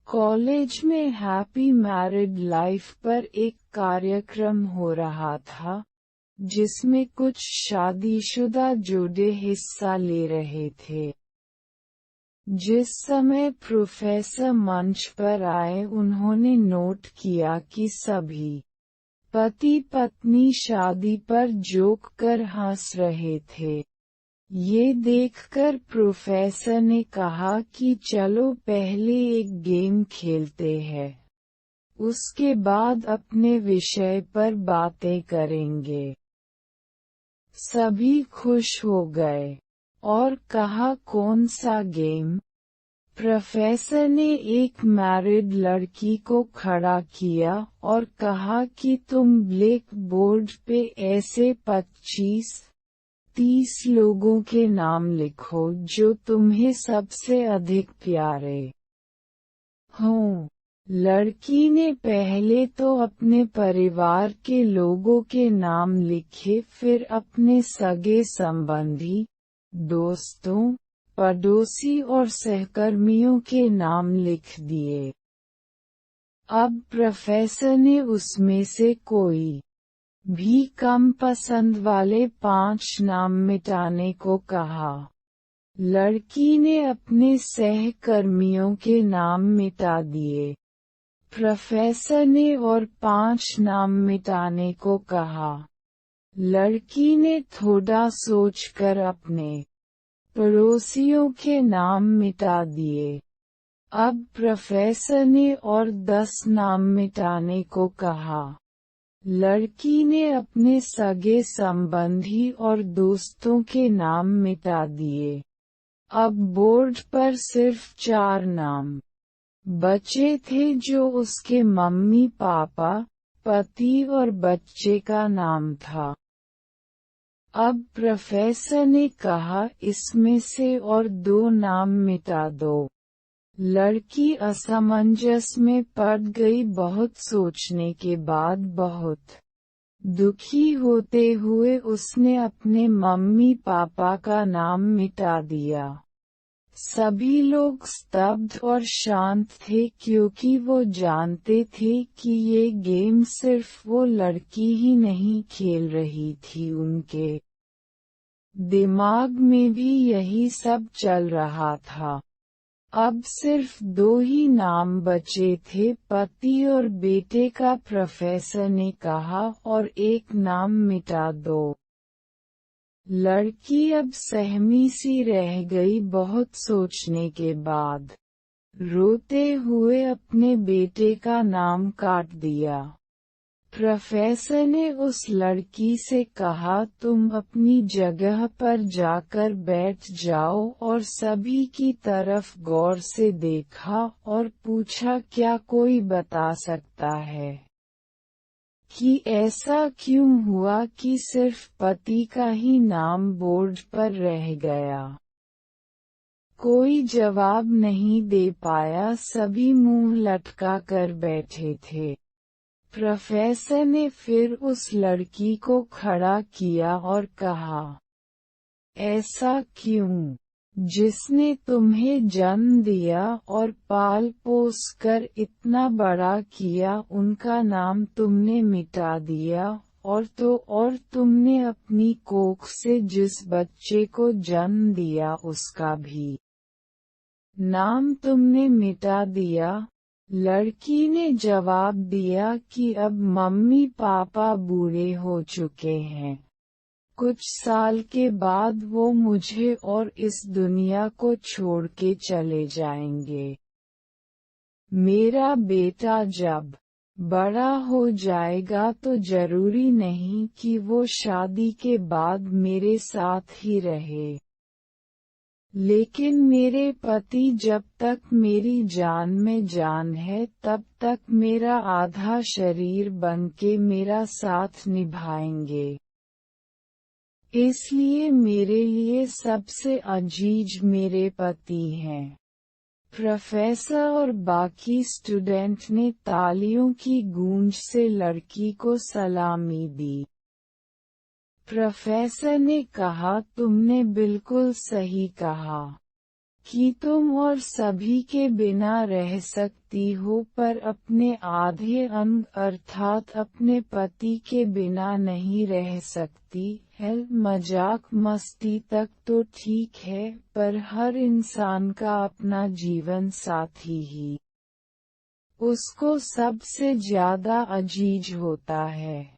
College में happy married life पर एक कार्यक्रम हो रहा था, जिसमें कुछ शादीशुदा जोड़े हिस्सा ले रहे थे। जिस समय प्रोफेसर मंच पर आए उन्होंने नोट किया कि सभी पति पत्नी शादी पर जोक कर हंस रहे थे। ये देखकर प्रोफेसर ने कहा कि चलो पहले एक गेम खेलते हैं, उसके बाद अपने विषय पर बातें करेंगे। सभी खुश हो गए और कहा कौन सा गेम? प्रोफेसर ने एक मैरिड लड़की को खड़ा किया और कहा कि तुम ब्लैक बोर्ड पे ऐसे 25-30 लोगों के नाम लिखो जो तुम्हें सबसे अधिक प्यारे हों। लड़की ने पहले तो अपने परिवार के लोगों के नाम लिखे, फिर अपने सगे संबंधी, दोस्तों, पड़ोसी और सहकर्मियों के नाम लिख दिए। अब प्रोफेसर ने उसमें से कोई भी कम पसंद वाले 5 नाम मिटाने को कहा। लड़की ने अपने सहकर्मियों के नाम मिटा दिए। प्रोफेसर ने और 5 नाम मिटाने को कहा। लड़की ने थोड़ा सोचकर अपने पड़ोसियों के नाम मिटा दिए। अब प्रोफेसर ने और 10 नाम मिटाने को कहा। लड़की ने अपने सगे संबंधी और दोस्तों के नाम मिटा दिए। अब बोर्ड पर सिर्फ 4 नाम बचे थे, जो उसके मम्मी पापा, पति और बच्चे का नाम था। अब प्रोफेसर ने कहा इसमें से और 2 नाम मिटा दो। लड़की असमंजस में पड़ गई। बहुत सोचने के बाद बहुत दुखी होते हुए उसने अपने मम्मी पापा का नाम मिटा दिया। सभी लोग स्तब्ध और शांत थे, क्योंकि वो जानते थे कि ये गेम सिर्फ वो लड़की ही नहीं खेल रही थी, उनके दिमाग में भी यही सब चल रहा था। अब सिर्फ 2 ही नाम बचे थे, पति और बेटे का। प्रोफेसर ने कहा और एक नाम मिटा दो। लड़की अब सहमी सी रह गई। बहुत सोचने के बाद रोते हुए अपने बेटे का नाम काट दिया। प्रोफेसर ने उस लड़की से कहा तुम अपनी जगह पर जाकर बैठ जाओ, और सभी की तरफ गौर से देखा और पूछा क्या कोई बता सकता है कि ऐसा क्यों हुआ कि सिर्फ पति का ही नाम बोर्ड पर रह गया। कोई जवाब नहीं दे पाया, सभी मुंह लटका कर बैठे थे। प्रोफेसर ने फिर उस लड़की को खड़ा किया और कहा, ऐसा क्यों? जिसने तुम्हें जन्म दिया और पाल पोस कर इतना बड़ा किया, उनका नाम तुमने मिटा दिया, और तुमने अपनी कोख से जिस बच्चे को जन्म दिया उसका भी नाम तुमने मिटा दिया। लड़की ने जवाब दिया कि अब मम्मी पापा बूढ़े हो चुके हैं। कुछ साल के बाद वो मुझे और इस दुनिया को छोड़ के चले जाएंगे। मेरा बेटा जब बड़ा हो जाएगा तो जरूरी नहीं कि वो शादी के बाद मेरे साथ ही रहे, लेकिन मेरे पति जब तक मेरी जान में जान है तब तक मेरा आधा शरीर बनके मेरा साथ निभाएंगे। इसलिए मेरे लिए सबसे अजीज मेरे पति हैं। प्रोफेसर और बाकी स्टूडेंट ने तालियों की गूंज से लड़की को सलामी दी। प्रोफेसर ने कहा तुमने बिल्कुल सही कहा। कि तुम और सभी के बिना रह सकती हो पर अपने आधे अंग अर्थात अपने पति के बिना नहीं रह सकती है। मजाक मस्ती तक तो ठीक है, पर हर इंसान का अपना जीवन साथी ही उसको सबसे ज्यादा अजीज होता है।